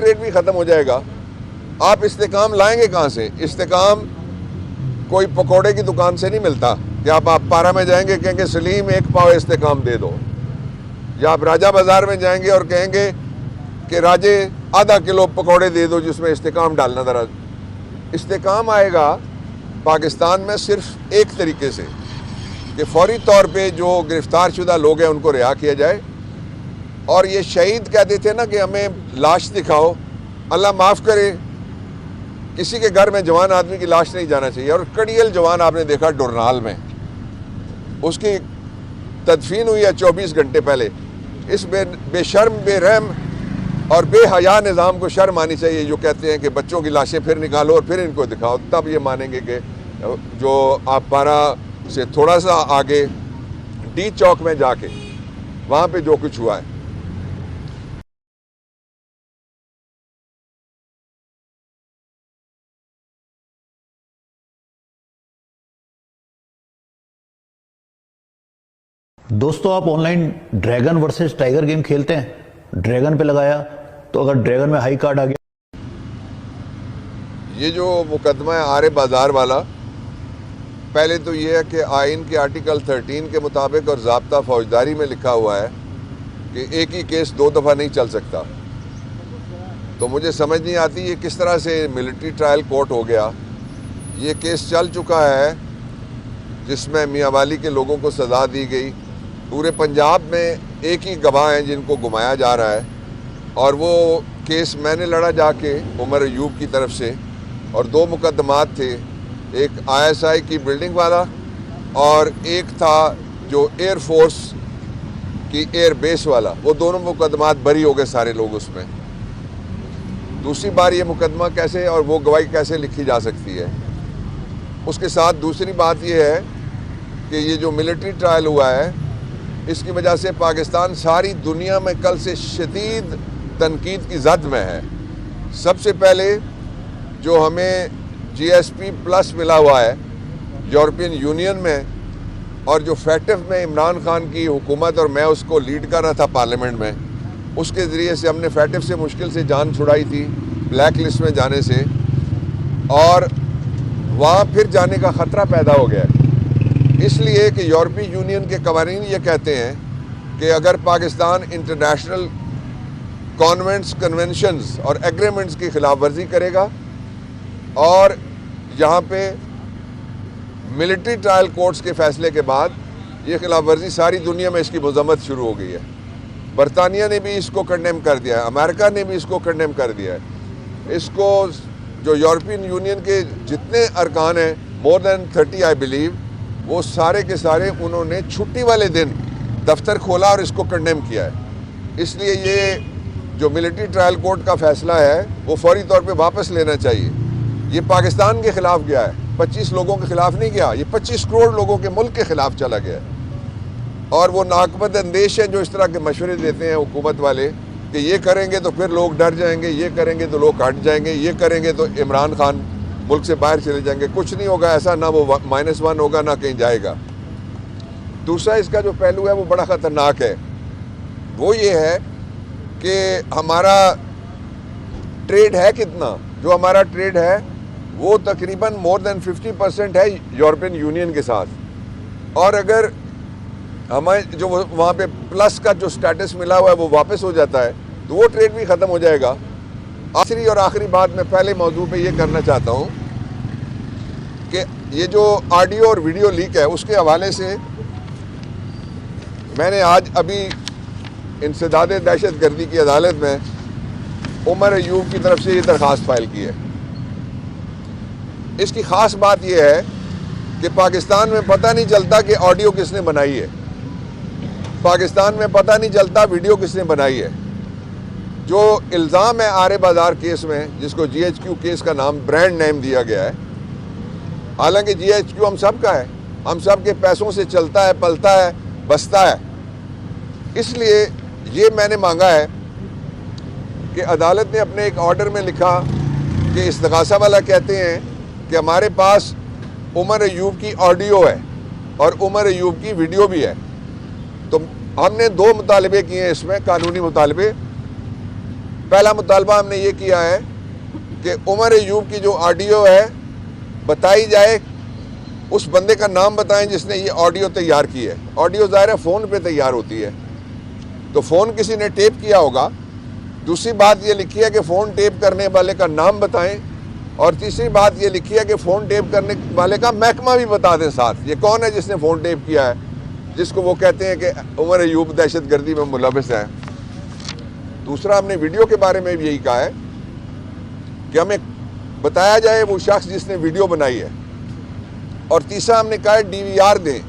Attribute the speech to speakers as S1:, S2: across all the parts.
S1: Trade भी ख़त्म हो जाएगा। आप इस्तेकाम लाएंगे कहाँ से? इस्तेकाम कोई पकोड़े की दुकान से नहीं मिलता कि आप पारा में जाएंगे कहेंगे सलीम एक पाव इस्तेकाम दे दो, या आप राजा बाज़ार में जाएंगे और कहेंगे कि राजे आधा किलो पकोड़े दे दो जिसमें इस्तेकाम डालना। ज़रा इस्तेकाम आएगा पाकिस्तान में सिर्फ एक तरीके से कि फौरी तौर पे जो गिरफ्तार शुदा लोग हैं उनको रिहा किया जाए। और ये शहीद कहते थे ना कि हमें लाश दिखाओ, अल्लाह माफ़ करे, किसी के घर में जवान आदमी की लाश नहीं जाना चाहिए। और कड़ियल जवान आपने देखा डोरनाल में, उसकी तदफीन हुई है 24 घंटे पहले। इस बेशर्म बेरहम और बेहया निज़ाम को शर्म आनी चाहिए जो कहते हैं कि बच्चों की लाशें फिर निकालो और फिर इनको दिखाओ, तब ये मानेंगे कि जो आप पारा से थोड़ा सा आगे डी चौक में जाके वहाँ पे जो कुछ हुआ है।
S2: दोस्तों, आप online dragon versus tiger game खेलते हैं? ड्रैगन पे लगाया तो अगर ड्रैगन में हाई कार्ड आ गया।
S1: ये जो मुकदमा है आरे बाजार वाला, पहले तो ये है कि आइन के आर्टिकल 13 के मुताबिक और ज़ाब्ता फौजदारी में लिखा हुआ है कि एक ही केस 2 दफ़ा नहीं चल सकता। तो मुझे समझ नहीं आती ये किस तरह से मिलिट्री ट्रायल कोर्ट हो गया। ये केस चल चुका है जिसमें मियाँ वाली के लोगों को सज़ा दी गई। पूरे पंजाब में एक ही गवाह हैं जिनको घुमाया जा रहा है, और वो केस मैंने लड़ा जाके उमर अयूब की तरफ से। और 2 मुकदमात थे, एक ISI की बिल्डिंग वाला और एक था जो एयर फोर्स की एयर बेस वाला। वो दोनों मुकदमात बरी हो गए सारे लोग उसमें। दूसरी बार ये मुकदमा कैसे और वो गवाही कैसे लिखी जा सकती है? उसके साथ दूसरी बात ये है कि ये जो मिलिट्री ट्रायल हुआ है इसकी वजह से पाकिस्तान सारी दुनिया में कल से शदीद तनकीद की जद में है। सबसे पहले जो हमें GSP प्लस मिला हुआ है यूरोपियन यूनियन में, और जो फैटिफ में इमरान खान की हुकूमत और मैं उसको लीड कर रहा था पार्लियामेंट में, उसके ज़रिए से हमने फैटिफ से मुश्किल से जान छुड़ाई थी ब्लैक लिस्ट में जाने से, और वहाँ फिर जाने का ख़तरा पैदा हो गया है। इसलिए कि यूरोपीय यूनियन के कवानीन ये कहते हैं कि अगर पाकिस्तान इंटरनेशनल कॉन्वेंट्स, कन्वेंशंस और एग्रीमेंट्स की खिलाफ वर्जी करेगा और यहाँ पे मिलिट्री ट्रायल कोर्ट्स के फैसले के बाद ये खिलाफ वर्जी सारी दुनिया में इसकी मजम्मत शुरू हो गई है। बरतानिया ने भी इसको कंडेम कर दिया है, अमेरिका ने भी इसको कंडेम कर दिया है। इसको जो यूरोपियन यूनियन के जितने अरकान हैं, मोर देन 30 आई बिलीव, वो सारे के सारे उन्होंने छुट्टी वाले दिन दफ्तर खोला और इसको कंडेम किया है। इसलिए ये जो मिलिट्री ट्रायल कोर्ट का फैसला है वो फौरी तौर पे वापस लेना चाहिए। ये पाकिस्तान के ख़िलाफ़ गया है, 25 लोगों के ख़िलाफ़ नहीं गया, ये 25 करोड़ लोगों के मुल्क के ख़िलाफ़ चला गया है। और वो नाकबद अंदेश हैं जो इस तरह के मशवरे देते हैं हुकूमत वाले कि ये करेंगे तो फिर लोग डर जाएंगे, ये करेंगे तो लोग हट जाएंगे, ये करेंगे तो इमरान खान मुल्क से बाहर चले जाएंगे। कुछ नहीं होगा ऐसा, ना वो -1 होगा ना कहीं जाएगा। दूसरा इसका जो पहलू है वो बड़ा ख़तरनाक है, वो ये है कि हमारा ट्रेड है कितना। जो हमारा ट्रेड है वो तकरीबन मोर देन 50% है यूरोपियन यूनियन के साथ, और अगर हमें जो वहाँ पे प्लस का जो स्टेटस मिला हुआ है वो वापस हो जाता है तो वो ट्रेड भी ख़त्म हो जाएगा। आखिरी और आखिरी बात मैं पहले मौजू पे ये करना चाहता हूँ कि ये जो ऑडियो और वीडियो लीक है उसके हवाले से मैंने आज अभी इंसदाद दहशत गर्दी की अदालत में उमर अयूब की तरफ से ये दरख्वास्त फाइल की है। इसकी ख़ास बात यह है कि पाकिस्तान में पता नहीं चलता कि ऑडियो किसने बनाई है, पाकिस्तान में पता नहीं चलता वीडियो किसने बनाई है। जो इल्ज़ाम है आरे बाज़ार केस में, जिसको GHQ केस का नाम ब्रांड नेम दिया गया है, हालांकि GHQ हम सब का है, हम सब के पैसों से चलता है, पलता है, बसता है। इसलिए ये मैंने मांगा है कि अदालत ने अपने एक ऑर्डर में लिखा कि इस्तग़ासा वाला कहते हैं कि हमारे पास उमर अयूब की ऑडियो है और उमर अयूब की वीडियो भी है। तो हमने 2 मुतालबे किए हैं इसमें, कानूनी मुतालबे। पहला मुतालबा हमने ये किया है कि उमर अयूब की जो ऑडियो है बताई जाए, उस बंदे का नाम बताएं जिसने ये ऑडियो तैयार की है। ऑडियो ज़ाहिर है फ़ोन पे तैयार होती है, तो फ़ोन किसी ने टेप किया होगा। दूसरी बात ये लिखी है कि फ़ोन टेप करने वाले का नाम बताएं, और तीसरी बात ये लिखी है कि फ़ोन टेप करने वाले का महकमा भी बता दें साथ। ये कौन है जिसने फ़ोन टेप किया है, जिसको वो कहते हैं कि उमर अयूब दहशत गर्दी में मुलविस है। दूसरा, हमने वीडियो के बारे में भी यही कहा है कि हमें बताया जाए वो शख्स जिसने वीडियो बनाई है। और तीसरा हमने कहा है DVR दें,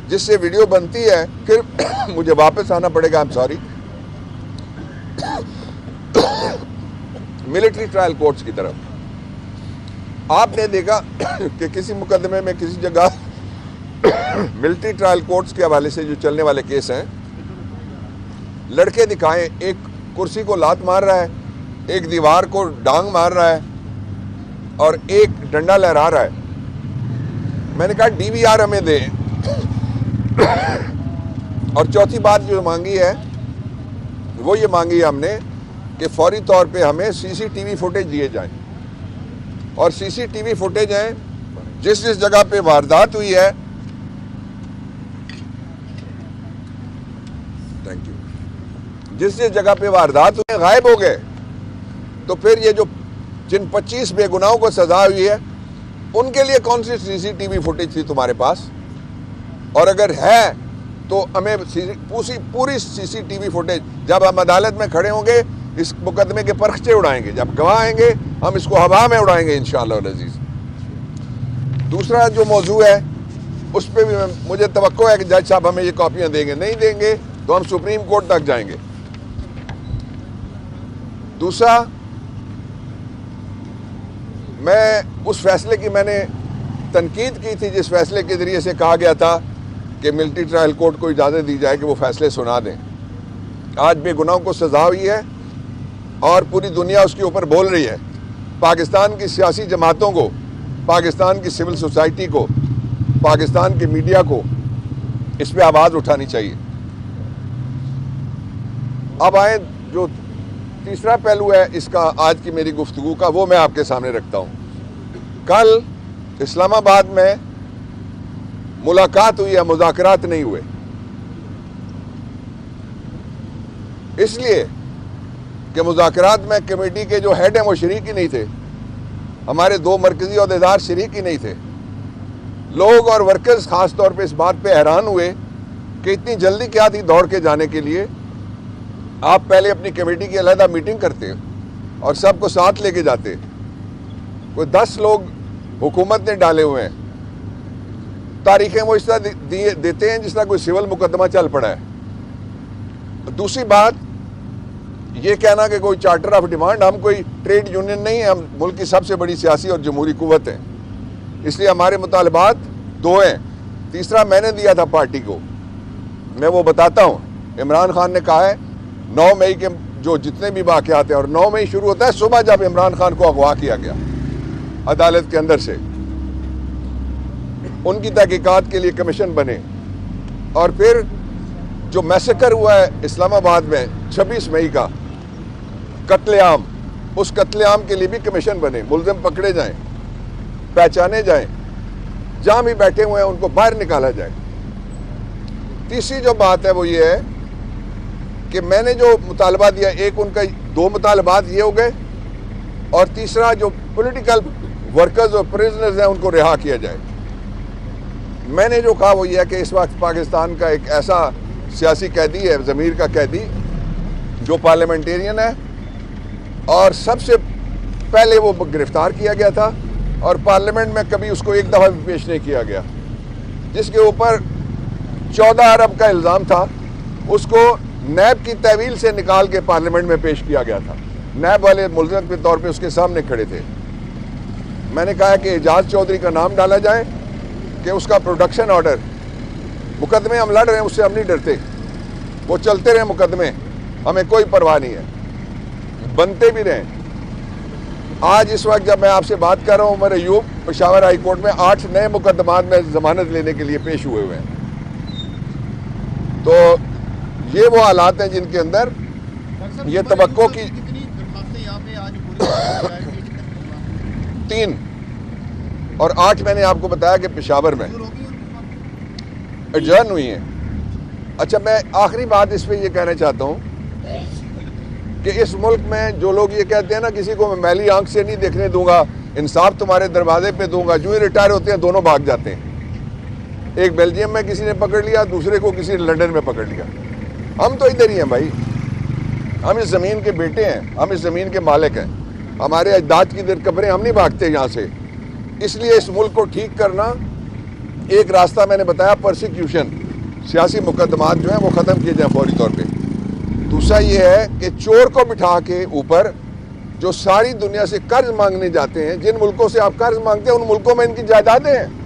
S1: जिससे वीडियो बनती है फिर मुझे वापस आना पड़ेगा, I am sorry, military trial courts की तरफ। आपने देखा कि किसी मुकदमे में किसी जगह मिलिट्री ट्रायल कोर्ट्स के हवाले से जो चलने वाले केस हैं, लड़के दिखाएं, एक कुर्सी को लात मार रहा है, एक दीवार को डांग मार रहा है और एक डंडा लहरा रहा है। मैंने कहा DVR हमें दें। और चौथी बात जो मांगी है वो ये मांगी है हमने कि फौरी तौर पे हमें CCTV फुटेज दिए जाएं, और CCTV फुटेज हैं जिस जिस जगह पे वारदात हुई है, थैंक यू, जिस जिस जगह पे वारदात हुई गायब हो गए, तो फिर ये जो जिन 25 बेगुनाहों को सजा हुई है उनके लिए कौन सी CCTV फुटेज थी तुम्हारे पास? और अगर है तो हमें पूरी CCTV फुटेज, जब हम अदालत में खड़े होंगे इस मुकदमे के परखचे उड़ाएंगे, जब गवाह आएंगे हम इसको हवा में उड़ाएंगे इंशाअल्लाह अज़ीज़। दूसरा जो मौजू है उस पर भी मुझे तवक्को है कि जज साहब हमें ये कॉपियाँ देंगे, नहीं देंगे तो हम सुप्रीम कोर्ट तक जाएंगे। दूसरा, मैं उस फैसले की मैंने तनकीद की थी जिस फैसले के ज़रिए से कहा गया था कि मिलिट्री ट्रायल कोर्ट को इजाज़त दी जाए कि वो फैसले सुना दें। आज बेगुनाहों को सजा हुई है और पूरी दुनिया उसके ऊपर बोल रही है। पाकिस्तान की सियासी जमातों को, पाकिस्तान की सिविल सोसाइटी को, पाकिस्तान के मीडिया को इस पर आवाज़ उठानी चाहिए। अब आए जो तीसरा पहलू है इसका, आज की मेरी गुफ्तगू का, वो मैं आपके सामने रखता हूँ। कल इस्लामाबाद में मुलाकात हुई है, मुज़ाकरात नहीं हुए, इसलिए कि मुज़ाकरात में कमेटी के जो हेड हैं वो शरीक ही नहीं थे, हमारे 2 मरकज़ी ओहदेदार शरीक ही नहीं थे। लोग और वर्कर्स ख़ास तौर पे इस बात पे हैरान हुए कि इतनी जल्दी क्या थी दौड़ के जाने के लिए। आप पहले अपनी कमेटी की अलहदा मीटिंग करते और सबको साथ लेके जाते। कोई 10 लोग हुकूमत ने डाले हुए हैं, तारीखें वो इस तरह देते हैं जिस तरह कोई सिविल मुकदमा चल पड़ा है। दूसरी बात, ये कहना कि कोई चार्टर ऑफ डिमांड, हम कोई ट्रेड यूनियन नहीं है, हम मुल्क की सबसे बड़ी सियासी और जमहूरी कुव्वत हैं, इसलिए हमारे मुतालबात 2 हैं। तीसरा मैंने दिया था पार्टी को, मैं वो बताता हूँ। इमरान खान ने कहा है 9 मई के जो जितने भी वाक़यात हैं, और 9 मई शुरू होता है सुबह जब इमरान खान को अगवा किया गया अदालत के अंदर से, उनकी तहकीकात के लिए कमीशन बने, और फिर जो मैसेकर हुआ है इस्लामाबाद में 26 मई का कत्लेआम, उस कत्लेआम के लिए भी कमीशन बने, मुलजिम पकड़े जाएं, पहचाने जाएं, जहां भी बैठे हुए हैं उनको बाहर निकाला जाए। तीसरी जो बात है वो ये है कि मैंने जो मुतालबा दिया, एक उनका 2 मुतालबात ये हो गए, और तीसरा जो पॉलिटिकल वर्कर्स और प्रिजनर्स हैं उनको रिहा किया जाए। मैंने जो कहा वो ये है कि इस वक्त पाकिस्तान का एक ऐसा सियासी कैदी है, ज़मीर का कैदी, जो पार्लियामेंटेरियन है, और सबसे पहले वो गिरफ्तार किया गया था और पार्लियामेंट में कभी उसको एक दफ़ा भी पेश नहीं किया गया, जिसके ऊपर 14 अरब का इल्ज़ाम था। उसको नैब की तहवील से निकाल के पार्लियामेंट में पेश किया गया था, नैब वाले मुल्ज़िम के तौर पे उसके सामने खड़े थे। मैंने कहा कि एजाज चौधरी का नाम डाला जाए कि उसका प्रोडक्शन ऑर्डर, मुकदमे हम लड़ रहे हैं उससे हम नहीं डरते, वो चलते रहे मुकदमे, हमें कोई परवाह नहीं है, बनते भी रहें। आज इस वक्त जब मैं आपसे बात कर रहा हूँ, उमर अयूब पेशावर हाई कोर्ट में 8 नए मुकदमात में जमानत लेने के लिए पेश हुए हुए हैं। तो ये वो हालात हैं जिनके अंदर ये तवक्को की 3 और 8 मैंने आपको बताया कि पेशावर में एडजर्न हुई है। अच्छा, मैं आखिरी बात इस पे ये कहना चाहता हूँ कि इस मुल्क में जो लोग ये कहते हैं ना, किसी को मैं मैली आंख से नहीं देखने दूंगा, इंसाफ तुम्हारे दरवाजे पे दूंगा, जो ही रिटायर होते हैं दोनों भाग जाते हैं। एक बेल्जियम में किसी ने पकड़ लिया, दूसरे को किसी ने लंदन में पकड़ लिया। हम तो इधर ही हैं भाई, हम इस ज़मीन के बेटे हैं, हम इस ज़मीन के मालिक हैं, हमारे अजदाद की कब्रें, हम नहीं भागते यहाँ से। इसलिए इस मुल्क को ठीक करना, एक रास्ता मैंने बताया, परसिक्यूशन, सियासी मुकदमात जो हैं वो ख़त्म किए जाएँ फौरी तौर पर। दूसरा ये है कि चोर को बिठा के ऊपर जो सारी दुनिया से कर्ज मांगने जाते हैं, जिन मुल्कों से आप कर्ज मांगते हैं उन मुल्कों में इनकी जायदादें हैं।